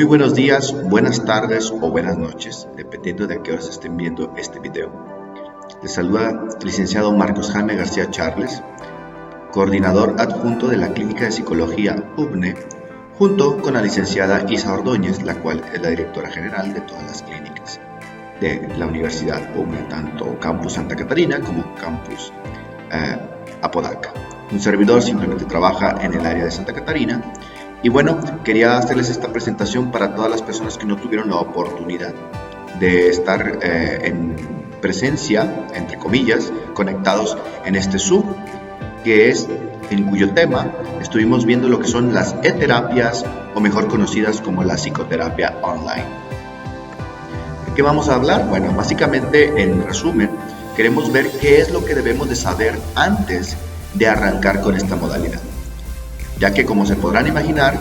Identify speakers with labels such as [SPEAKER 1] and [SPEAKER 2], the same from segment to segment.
[SPEAKER 1] Muy buenos días, buenas tardes o buenas noches, dependiendo de a qué horas estén viendo este video. Les saluda el licenciado Marcos Jaime García Charles, coordinador adjunto de la Clínica de Psicología UBNE, junto con la licenciada Isa Ordóñez, la cual es la directora general de todas las clínicas de la Universidad UBNE, tanto Campus Santa Catarina como Campus Apodaca. Un servidor simplemente trabaja en el área de Santa Catarina. Y bueno, quería hacerles esta presentación para todas las personas que no tuvieron la oportunidad de estar en presencia, entre comillas, conectados en este Zoom, que es en cuyo tema estuvimos viendo lo que son las e-terapias, o mejor conocidas como la psicoterapia online. ¿De qué vamos a hablar? Bueno, básicamente, en resumen, queremos ver qué es lo que debemos de saber antes de arrancar con esta modalidad, ya que, como se podrán imaginar,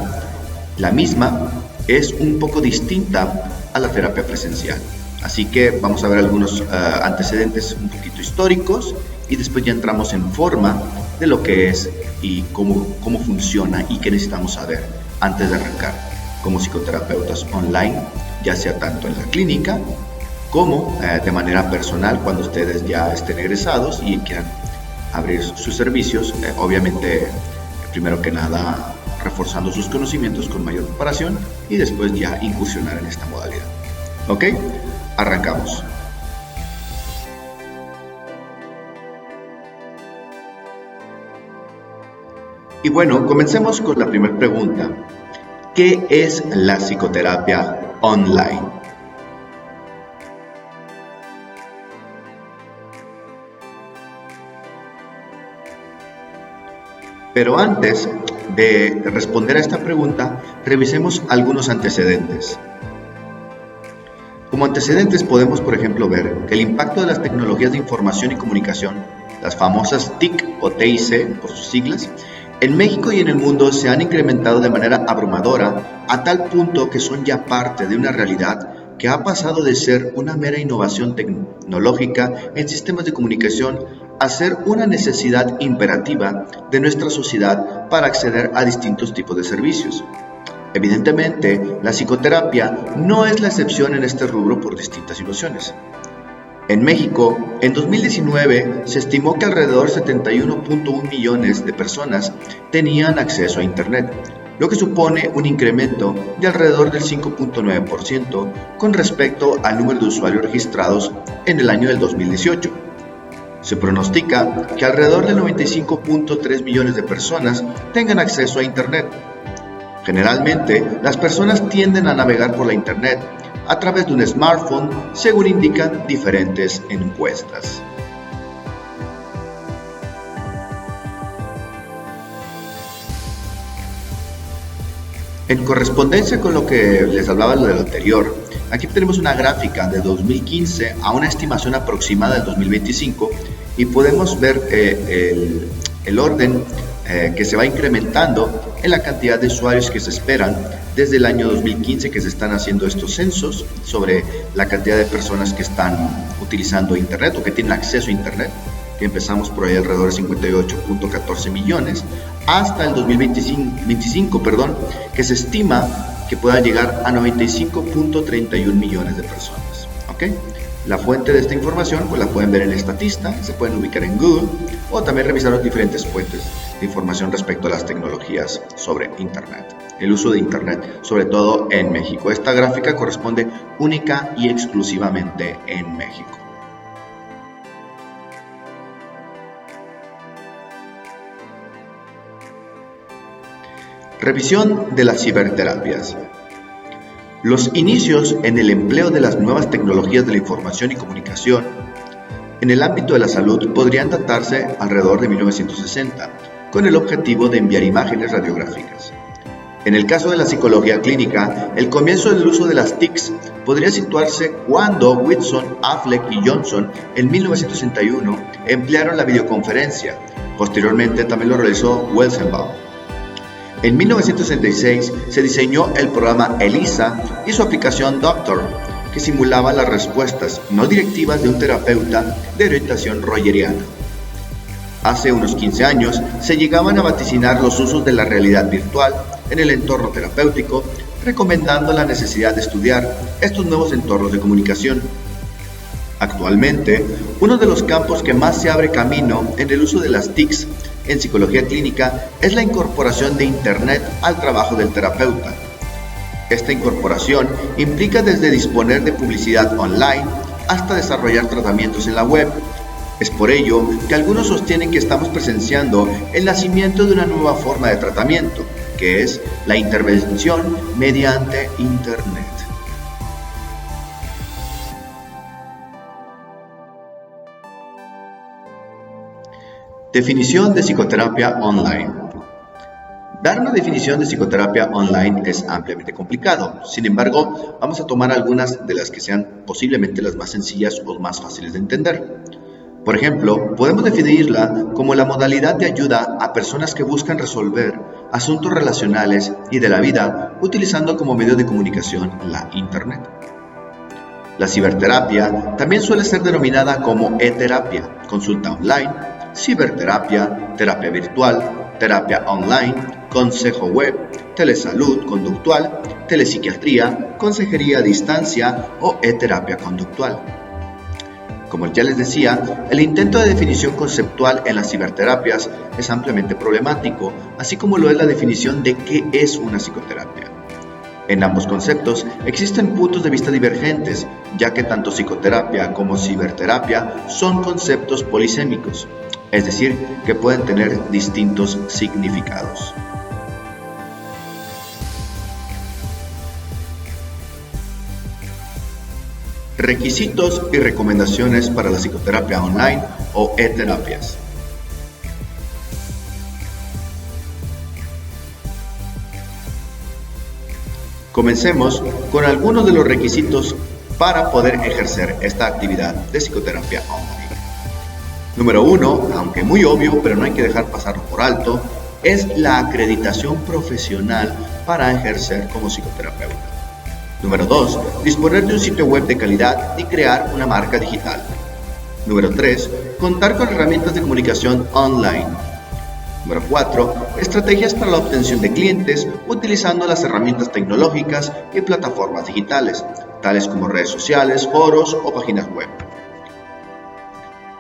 [SPEAKER 1] la misma es un poco distinta a la terapia presencial. Así que vamos a ver algunos antecedentes un poquito históricos y después ya entramos en forma de lo que es y cómo funciona y qué necesitamos saber antes de arrancar como psicoterapeutas online, ya sea tanto en la clínica como de manera personal cuando ustedes ya estén egresados y quieran abrir sus servicios, obviamente. Primero que nada, reforzando sus conocimientos con mayor preparación y después ya incursionar en esta modalidad. ¿Ok? Arrancamos. Y bueno, comencemos con la primera pregunta. ¿Qué es la psicoterapia online? Pero antes de responder a esta pregunta, revisemos algunos antecedentes. Como antecedentes podemos, por ejemplo, ver que el impacto de las tecnologías de información y comunicación, las famosas TIC o TIC por sus siglas, en México y en el mundo se han incrementado de manera abrumadora a tal punto que son ya parte de una realidad que ha pasado de ser una mera innovación tecnológica en sistemas de comunicación a ser una necesidad imperativa de nuestra sociedad para acceder a distintos tipos de servicios. Evidentemente, la psicoterapia no es la excepción en este rubro por distintas situaciones. En México, en 2019, se estimó que alrededor de 71.1 millones de personas tenían acceso a Internet, lo que supone un incremento de alrededor del 5.9% con respecto al número de usuarios registrados en el año del 2018. Se pronostica que alrededor de 95.3 millones de personas tengan acceso a Internet. Generalmente, las personas tienden a navegar por la Internet a través de un smartphone, según indican diferentes encuestas. En correspondencia con lo que les hablaba de lo anterior, aquí tenemos una gráfica de 2015 a una estimación aproximada del 2025 y podemos ver el orden que se va incrementando en la cantidad de usuarios que se esperan desde el año 2015 que se están haciendo estos censos sobre la cantidad de personas que están utilizando Internet o que tienen acceso a Internet, que empezamos por ahí alrededor de 58.14 millones, hasta el 2025, que se estima que pueda llegar a 95.31 millones de personas. ¿Ok? La fuente de esta información pues la pueden ver en Statista, se pueden ubicar en Google o también revisar las diferentes fuentes de información respecto a las tecnologías sobre Internet, el uso de Internet, sobre todo en México. Esta gráfica corresponde única y exclusivamente en México. Revisión de las ciberterapias. Los inicios en el empleo de las nuevas tecnologías de la información y comunicación en el ámbito de la salud podrían datarse alrededor de 1960, con el objetivo de enviar imágenes radiográficas. En el caso de la psicología clínica, el comienzo del uso de las TICs podría situarse cuando Whitson, Affleck y Johnson en 1961 emplearon la videoconferencia. Posteriormente también lo realizó Weizenbaum. En 1966 se diseñó el programa ELISA y su aplicación Doctor, que simulaba las respuestas no directivas de un terapeuta de orientación rogeriana. Hace unos 15 años se llegaban a vaticinar los usos de la realidad virtual en el entorno terapéutico, recomendando la necesidad de estudiar estos nuevos entornos de comunicación. Actualmente, uno de los campos que más se abre camino en el uso de las TICs en psicología clínica es la incorporación de Internet al trabajo del terapeuta. Esta incorporación implica desde disponer de publicidad online hasta desarrollar tratamientos en la web. Es por ello que algunos sostienen que estamos presenciando el nacimiento de una nueva forma de tratamiento, que es la intervención mediante Internet. Definición de psicoterapia online. Dar una definición de psicoterapia online es ampliamente complicado. Sin embargo, vamos a tomar algunas de las que sean posiblemente las más sencillas o más fáciles de entender. Por ejemplo, podemos definirla como la modalidad de ayuda a personas que buscan resolver asuntos relacionales y de la vida utilizando como medio de comunicación la Internet. La ciberterapia también suele ser denominada como e-terapia, consulta online, ciberterapia, terapia virtual, terapia online, consejo web, telesalud conductual, telepsiquiatría, consejería a distancia o e-terapia conductual. Como ya les decía, el intento de definición conceptual en las ciberterapias es ampliamente problemático, así como lo es la definición de qué es una psicoterapia. En ambos conceptos existen puntos de vista divergentes, ya que tanto psicoterapia como ciberterapia son conceptos polisémicos, es decir, que pueden tener distintos significados. Requisitos y recomendaciones para la psicoterapia online o e-terapias. Comencemos con algunos de los requisitos para poder ejercer esta actividad de psicoterapia online. Número 1, aunque muy obvio, pero no hay que dejar pasarlo por alto, es la acreditación profesional para ejercer como psicoterapeuta. Número 2, disponer de un sitio web de calidad y crear una marca digital. Número 3, contar con herramientas de comunicación online. Número 4, estrategias para la obtención de clientes utilizando las herramientas tecnológicas y plataformas digitales, tales como redes sociales, foros o páginas web.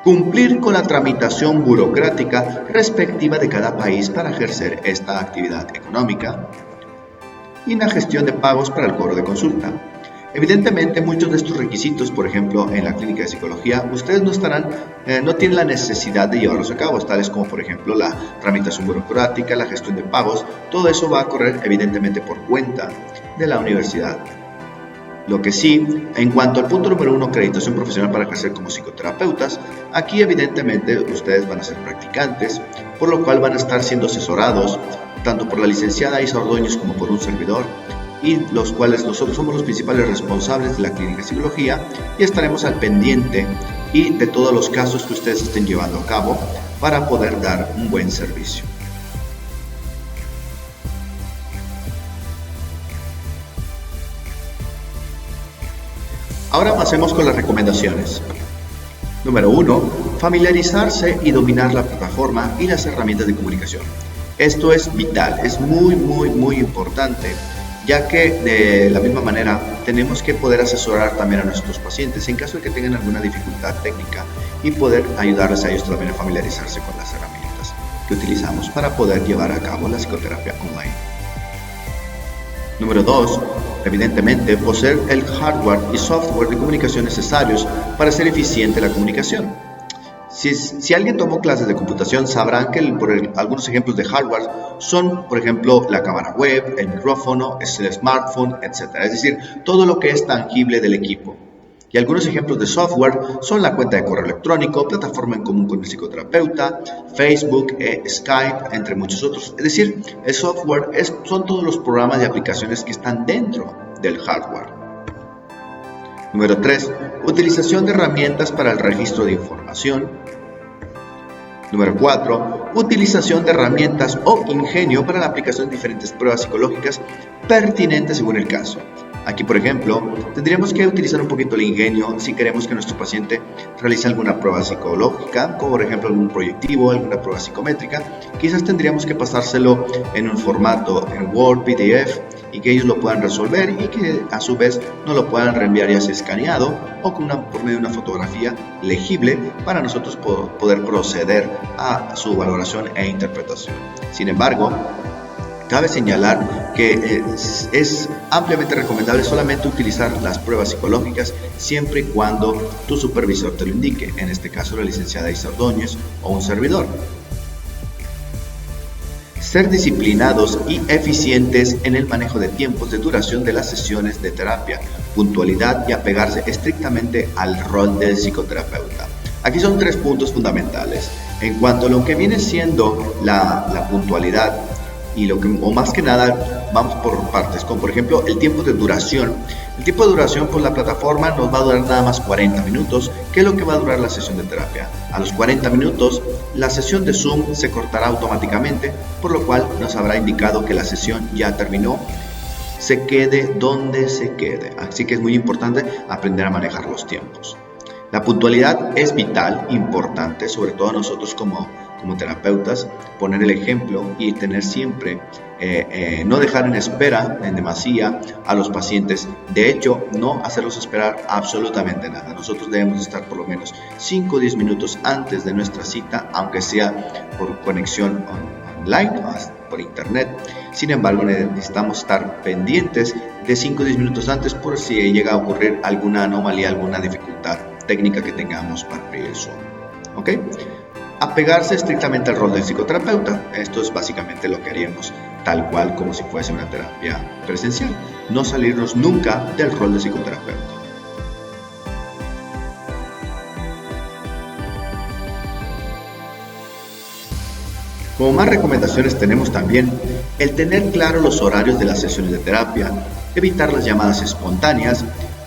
[SPEAKER 1] Cumplir con la tramitación burocrática respectiva de cada país para ejercer esta actividad económica. Y la gestión de pagos para el cobro de consulta. Evidentemente, muchos de estos requisitos, por ejemplo, en la clínica de psicología, ustedes no tienen la necesidad de llevarlos a cabo, tales como, por ejemplo, la tramitación burocrática, la gestión de pagos. Todo eso va a correr, evidentemente, por cuenta de la universidad. Lo que sí, en cuanto al punto número 1, acreditación profesional para ejercer como psicoterapeutas, aquí evidentemente ustedes van a ser practicantes, por lo cual van a estar siendo asesorados tanto por la licenciada Isa Ordóñez como por un servidor, y los cuales nosotros somos los principales responsables de la clínica de psicología y estaremos al pendiente y de todos los casos que ustedes estén llevando a cabo para poder dar un buen servicio. Ahora pasemos con las recomendaciones. Número 1. Familiarizarse y dominar la plataforma y las herramientas de comunicación. Esto es vital, es muy importante, ya que de la misma manera tenemos que poder asesorar también a nuestros pacientes en caso de que tengan alguna dificultad técnica y poder ayudarles a ellos también a familiarizarse con las herramientas que utilizamos para poder llevar a cabo la psicoterapia online. Número 2. Evidentemente, poseer el hardware y software de comunicación necesarios para hacer eficiente la comunicación. Si alguien tomó clases de computación, sabrán que algunos ejemplos de hardware son, por ejemplo, la cámara web, el micrófono, el smartphone, etc. Es decir, todo lo que es tangible del equipo. Y algunos ejemplos de software son la cuenta de correo electrónico, plataforma en común con el psicoterapeuta, Facebook, Skype, entre muchos otros. Es decir, el software son todos los programas y aplicaciones que están dentro del hardware. Número 3. Utilización de herramientas para el registro de información. Número 4. Utilización de herramientas o ingenio para la aplicación de diferentes pruebas psicológicas pertinentes según el caso. Aquí, por ejemplo, tendríamos que utilizar un poquito el ingenio si queremos que nuestro paciente realice alguna prueba psicológica, como por ejemplo algún proyectivo, alguna prueba psicométrica. Quizás tendríamos que pasárselo en un formato en Word, PDF, y que ellos lo puedan resolver y que a su vez nos lo puedan reenviar ya sea escaneado o por medio de una fotografía legible para nosotros poder proceder a su valoración e interpretación. Sin embargo, cabe señalar que es ampliamente recomendable solamente utilizar las pruebas psicológicas siempre y cuando tu supervisor te lo indique, en este caso la licenciada Isa Ordóñez o un servidor. Ser disciplinados y eficientes en el manejo de tiempos de duración de las sesiones de terapia, puntualidad y apegarse estrictamente al rol del psicoterapeuta. Aquí son 3 puntos fundamentales. En cuanto a lo que viene siendo la puntualidad, o más que nada, vamos por partes, como por ejemplo el tiempo de duración. El tiempo de duración con la plataforma nos va a durar nada más 40 minutos, que es lo que va a durar la sesión de terapia. A los 40 minutos, la sesión de Zoom se cortará automáticamente, por lo cual nos habrá indicado que la sesión ya terminó, se quede donde se quede. Así que es muy importante aprender a manejar los tiempos. La puntualidad es vital, importante, sobre todo nosotros como terapeutas, poner el ejemplo y tener siempre, no dejar en espera en demasía a los pacientes. De hecho, no hacerlos esperar absolutamente nada. Nosotros debemos estar por lo menos 5 o 10 minutos antes de nuestra cita, aunque sea por conexión online o por internet. Sin embargo, necesitamos estar pendientes de 5 o 10 minutos antes por si llega a ocurrir alguna anomalía, alguna dificultad técnica que tengamos para abrir el Zoom. ¿Ok? Apegarse estrictamente al rol del psicoterapeuta. Esto es básicamente lo que haríamos tal cual como si fuese una terapia presencial. No salirnos nunca del rol de psicoterapeuta. Como más recomendaciones tenemos también el tener claro los horarios de las sesiones de terapia, evitar las llamadas espontáneas,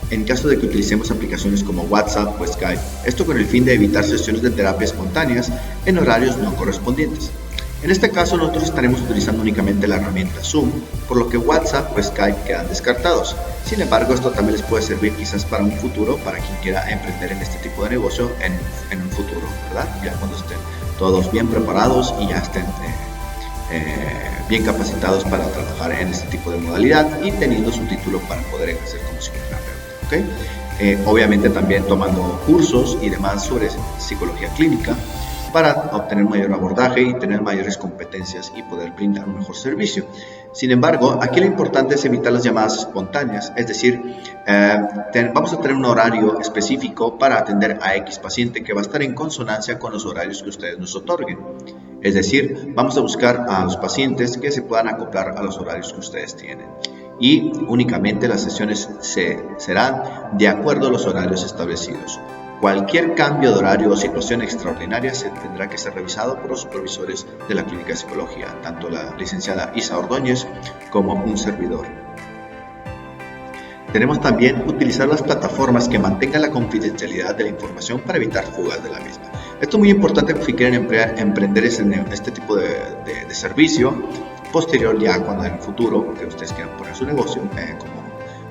[SPEAKER 1] en caso de que utilicemos aplicaciones como WhatsApp o Skype, esto con el fin de evitar sesiones de terapia espontáneas en horarios no correspondientes. En este caso nosotros estaremos utilizando únicamente la herramienta Zoom, por lo que WhatsApp o Skype quedan descartados. Sin embargo, esto también les puede servir quizás para un futuro, para quien quiera emprender en este tipo de negocio en un futuro, ¿verdad? Ya cuando estén todos bien preparados y ya estén bien capacitados para trabajar en este tipo de modalidad y teniendo su título para poder ejercer como psicoterapeuta. ¿Okay? Obviamente también tomando cursos y demás sobre psicología clínica para obtener mayor abordaje y tener mayores competencias y poder brindar un mejor servicio. Sin embargo, aquí lo importante es evitar las llamadas espontáneas, es decir, vamos a tener un horario específico para atender a X paciente que va a estar en consonancia con los horarios que ustedes nos otorguen. Es decir, vamos a buscar a los pacientes que se puedan acoplar a los horarios que ustedes tienen. Y únicamente las sesiones serán de acuerdo a los horarios establecidos. Cualquier cambio de horario o situación extraordinaria se tendrá que ser revisado por los supervisores de la Clínica de Psicología, tanto la licenciada Isa Ordóñez como un servidor. Tenemos también utilizar las plataformas que mantengan la confidencialidad de la información para evitar fugas de la misma. Esto es muy importante si quieren emprender este tipo de servicio posterior, ya cuando en el futuro que ustedes quieran poner su negocio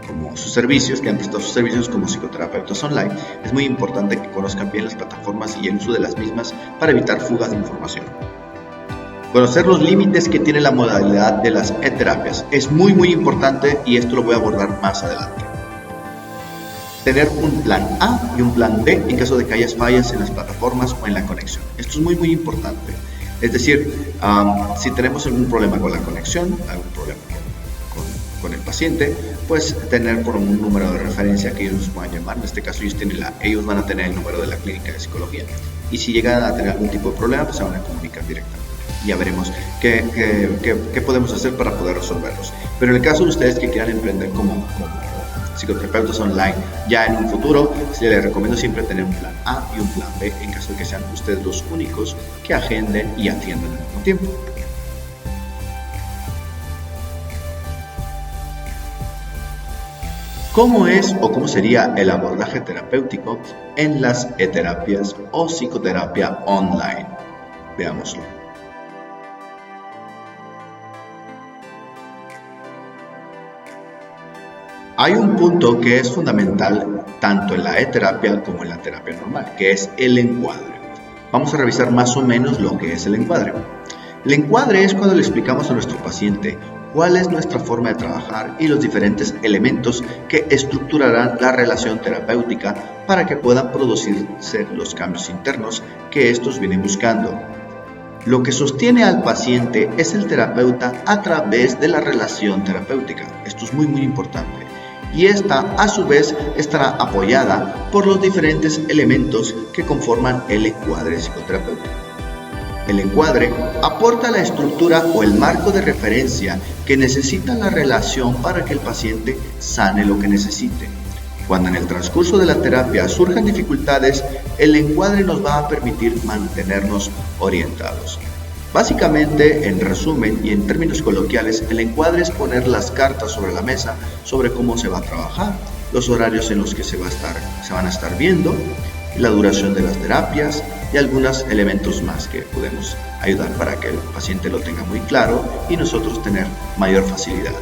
[SPEAKER 1] como sus servicios, que han prestado sus servicios como psicoterapeutas online. Es muy importante que conozcan bien las plataformas y el uso de las mismas para evitar fugas de información. Conocer los límites que tiene la modalidad de las e-terapias es muy importante y esto lo voy a abordar más adelante. Tener un plan A y un plan B en caso de que haya fallas en las plataformas o en la conexión. Esto es muy importante. Es decir, si tenemos algún problema con la conexión, algún problema con el paciente, pues tener por un número de referencia que ellos nos puedan llamar. En este caso ellos van a tener el número de la Clínica de Psicología. Y si llegan a tener algún tipo de problema, pues se van a comunicar directamente. Ya veremos qué podemos hacer para poder resolverlos. Pero en el caso de ustedes que quieran emprender como psicoterapeutas online ya en un futuro, les recomiendo siempre tener un plan A y un plan B en caso de que sean ustedes los únicos que agenden y atiendan al mismo tiempo. ¿Cómo es o cómo sería el abordaje terapéutico en las e-terapias o psicoterapia online? Veámoslo. Hay un punto que es fundamental tanto en la e-terapia como en la terapia normal, que es el encuadre. Vamos a revisar más o menos lo que es el encuadre. El encuadre es cuando le explicamos a nuestro paciente cuál es nuestra forma de trabajar y los diferentes elementos que estructurarán la relación terapéutica para que puedan producirse los cambios internos que estos vienen buscando. Lo que sostiene al paciente es el terapeuta a través de la relación terapéutica. Esto es muy importante. Y esta, a su vez, estará apoyada por los diferentes elementos que conforman el encuadre psicoterapéutico. El encuadre aporta la estructura o el marco de referencia que necesita la relación para que el paciente sane lo que necesite. Cuando en el transcurso de la terapia surjan dificultades, el encuadre nos va a permitir mantenernos orientados. Básicamente, en resumen y en términos coloquiales, el encuadre es poner las cartas sobre la mesa sobre cómo se va a trabajar, los horarios en los que se van a estar viendo, la duración de las terapias y algunos elementos más que podemos ayudar para que el paciente lo tenga muy claro y nosotros tener mayor facilidad.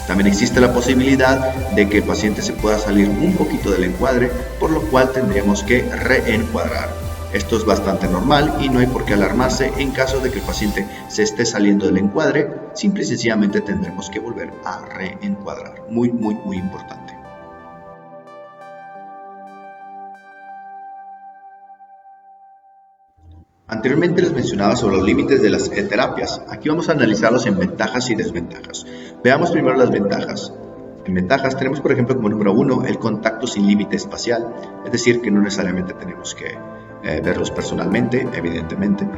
[SPEAKER 1] También existe la posibilidad de que el paciente se pueda salir un poquito del encuadre, por lo cual tendríamos que reencuadrar. Esto es bastante normal y no hay por qué alarmarse en caso de que el paciente se esté saliendo del encuadre. Simple y sencillamente tendremos que volver a reencuadrar. Muy importante. Anteriormente les mencionaba sobre los límites de las terapias. Aquí vamos a analizarlos en ventajas y desventajas. Veamos primero las ventajas. En ventajas tenemos, por ejemplo, como número 1, el contacto sin límite espacial, es decir, que no necesariamente tenemos que verlos personalmente, evidentemente.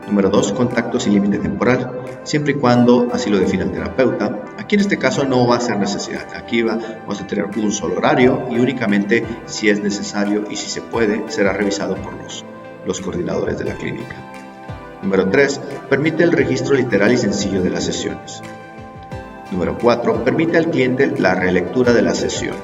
[SPEAKER 1] Número 2, contacto sin límite temporal, siempre y cuando así lo defina el terapeuta. Aquí en este caso no va a ser necesidad. Aquí vamos a tener un solo horario y únicamente si es necesario y si se puede, será revisado por los coordinadores de la clínica. Número 3, permite el registro literal y sencillo de las sesiones. Número 4, permite al cliente la relectura de la sesión.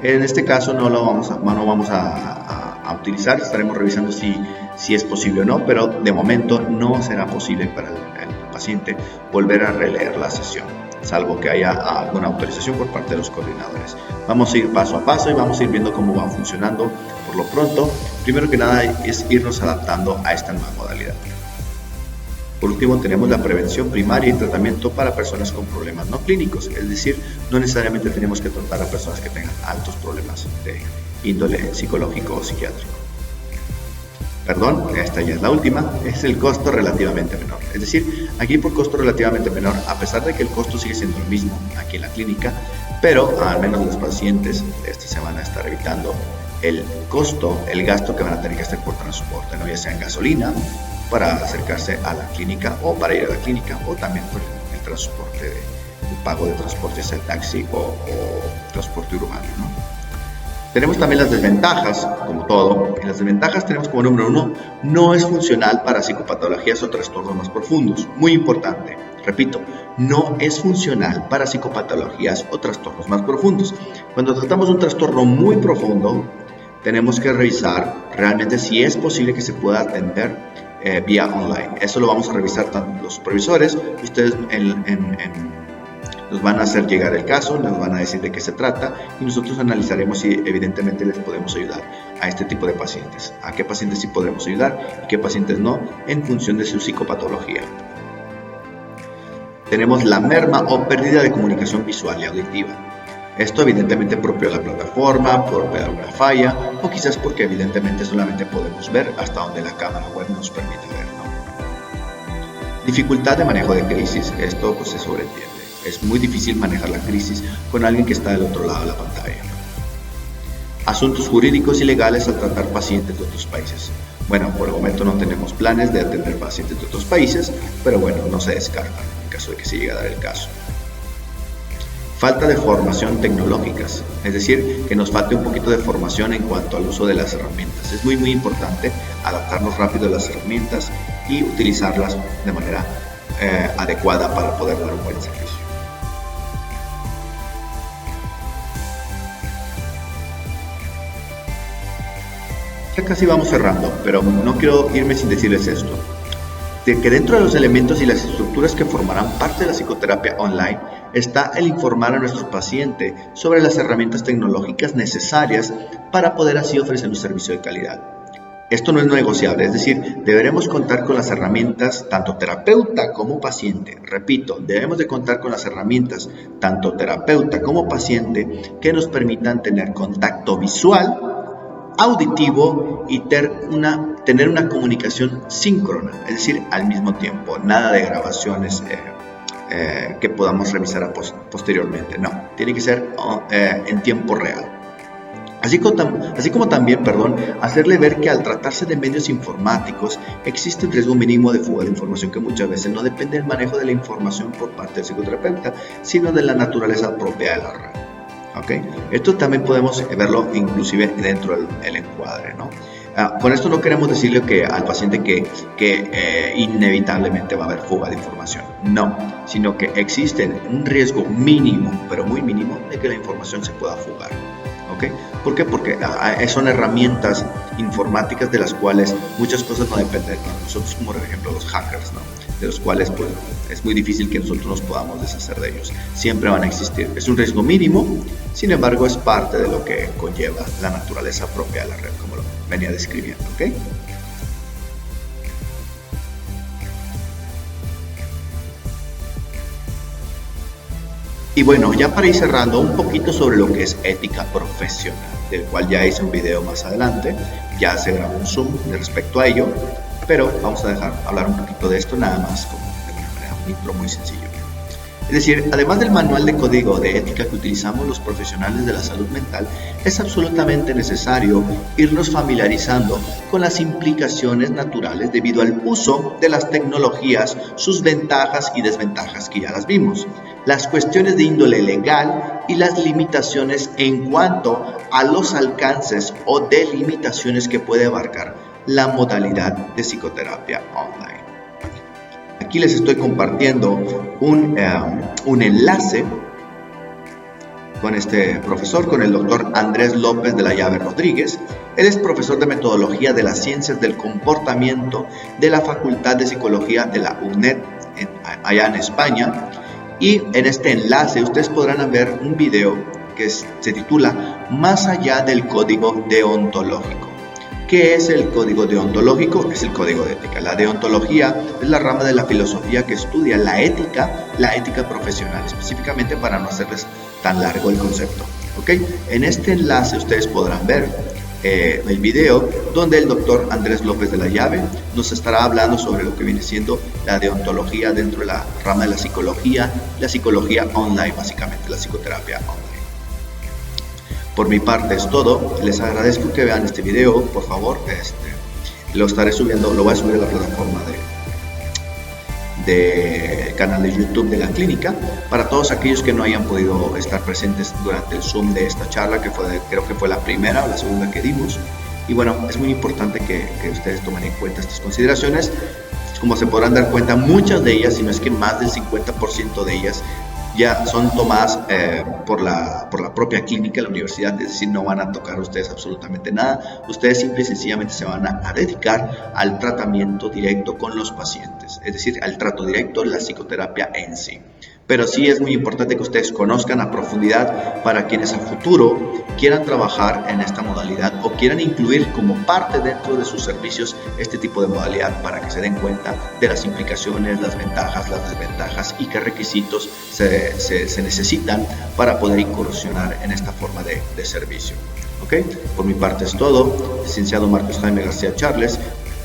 [SPEAKER 1] En este caso no vamos a utilizar, estaremos revisando si es posible o no, pero de momento no será posible para el paciente volver a releer la sesión, salvo que haya alguna autorización por parte de los coordinadores. Vamos a ir paso a paso y vamos a ir viendo cómo va funcionando. Por lo pronto, primero que nada es irnos adaptando a esta nueva modalidad. Por último, tenemos la prevención primaria y tratamiento para personas con problemas no clínicos, es decir, no necesariamente tenemos que tratar a personas que tengan altos problemas de índole psicológico o psiquiátrico. Perdón, esta ya es la última, es el costo relativamente menor. Es decir, aquí por costo relativamente menor, a pesar de que el costo sigue siendo el mismo aquí en la clínica, pero al menos los pacientes se van a estar evitando el costo, el gasto que van a tener que hacer por transporte, ¿no? Ya sea en gasolina, para acercarse a la clínica o para ir a la clínica, o también por el transporte, el pago de transporte, sea taxi o transporte urbano, ¿no? Tenemos también las desventajas, como todo. En las desventajas tenemos como número 1, no es funcional para psicopatologías o trastornos más profundos. Muy importante, repito, no es funcional para psicopatologías o trastornos más profundos. Cuando tratamos un trastorno muy profundo, tenemos que revisar realmente si es posible que se pueda atender vía online. Eso lo vamos a revisar tanto los supervisores, ustedes nos van a hacer llegar el caso, nos van a decir de qué se trata y nosotros analizaremos si evidentemente les podemos ayudar a este tipo de pacientes, a qué pacientes sí podremos ayudar y qué pacientes no, en función de su psicopatología. Tenemos la merma o pérdida de comunicación visual y auditiva. Esto evidentemente propio de la plataforma, propio de alguna falla o quizás porque evidentemente solamente podemos ver hasta donde la cámara web nos permite ver, ¿no? Dificultad de manejo de crisis. Esto pues se sobreentiende. Es muy difícil manejar la crisis con alguien que está del otro lado de la pantalla. Asuntos jurídicos y legales al tratar pacientes de otros países. Bueno, por el momento no tenemos planes de atender pacientes de otros países, pero bueno, no se descartan en caso de que se llegue a dar el caso. Falta de formación tecnológicas, es decir, que nos falte un poquito de formación en cuanto al uso de las herramientas. Es muy importante adaptarnos rápido a las herramientas y utilizarlas de manera adecuada para poder dar un buen servicio. Ya casi vamos cerrando, pero no quiero irme sin decirles esto. De que dentro de los elementos y las estructuras que formarán parte de la psicoterapia online está el informar a nuestro paciente sobre las herramientas tecnológicas necesarias para poder así ofrecer un servicio de calidad. Esto no es negociable, es decir, deberemos contar con las herramientas tanto terapeuta como paciente. Repito, debemos de contar con las herramientas tanto terapeuta como paciente que nos permitan tener contacto visual, auditivo y tener una comunicación síncrona, es decir, al mismo tiempo. Nada de grabaciones que podamos revisar posteriormente, no, tiene que ser en tiempo real. Así como también, hacerle ver que al tratarse de medios informáticos existe un riesgo mínimo de fuga de información que muchas veces no depende del manejo de la información por parte del psicoterapeuta, sino de la naturaleza propia de la red. ¿Okay? Esto también podemos verlo inclusive dentro del encuadre, ¿no? Con esto no queremos decirle al paciente que inevitablemente va a haber fuga de información, no, sino que existe un riesgo mínimo, pero muy mínimo, de que la información se pueda fugar. ¿Okay? ¿Por qué? Porque son herramientas informáticas de las cuales muchas cosas no dependen de nosotros, como por ejemplo los hackers, ¿no? De los cuales pues, es muy difícil que nosotros nos podamos deshacer de ellos. Siempre van a existir. Es un riesgo mínimo, sin embargo es parte de lo que conlleva la naturaleza propia de la red, como lo venía describiendo. ¿Okay? Y bueno, ya para ir cerrando un poquito sobre lo que es ética profesional, del cual ya hice un video más adelante, ya se grabó un Zoom respecto a ello, pero vamos a dejar hablar un poquito de esto nada más como de una manera, un intro muy sencillo. Es decir, además del manual de código de ética que utilizamos los profesionales de la salud mental, es absolutamente necesario irnos familiarizando con las implicaciones naturales debido al uso de las tecnologías, sus ventajas y desventajas que ya las vimos, las cuestiones de índole legal y las limitaciones en cuanto a los alcances o delimitaciones que puede abarcar la modalidad de psicoterapia online. Aquí les estoy compartiendo un enlace con este profesor, con el doctor Andrés López de la Llave Rodríguez. Él es profesor de metodología de las ciencias del comportamiento de la Facultad de Psicología de la UNED, allá en España. Y en este enlace ustedes podrán ver un video que se titula Más allá del código deontológico. ¿Qué es el código deontológico? Es el código de ética. La deontología es la rama de la filosofía que estudia la ética profesional, específicamente para no hacerles tan largo el concepto. ¿Okay? En este enlace ustedes podrán ver el video donde el doctor Andrés López de la Llave nos estará hablando sobre lo que viene siendo la deontología dentro de la rama de la psicología online, básicamente la psicoterapia online. Por mi parte es todo. Les agradezco que vean este video, por favor. Lo voy a subir a la plataforma de canal de YouTube de la clínica. Para todos aquellos que no hayan podido estar presentes durante el Zoom de esta charla, creo que fue la primera o la segunda que dimos. Y bueno, es muy importante que ustedes tomen en cuenta estas consideraciones. Como se podrán dar cuenta, muchas de ellas, si no es que más del 50% de ellas, ya son tomadas por la propia clínica, la universidad, es decir, no van a tocar ustedes absolutamente nada. Ustedes simple y sencillamente se van a dedicar al tratamiento directo con los pacientes, es decir, al trato directo, la psicoterapia en sí. Pero sí es muy importante que ustedes conozcan a profundidad para quienes a futuro quieran trabajar en esta modalidad o quieran incluir como parte dentro de sus servicios este tipo de modalidad, para que se den cuenta de las implicaciones, las ventajas, las desventajas y qué requisitos se necesitan para poder incursionar en esta forma de servicio. ¿Okay? Por mi parte es todo. Licenciado Marcos Jaime García Charles,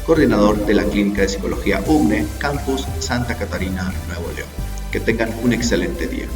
[SPEAKER 1] coordinador de la Clínica de Psicología UMNE, Campus Santa Catarina, Nuevo León. Que tengan un excelente día.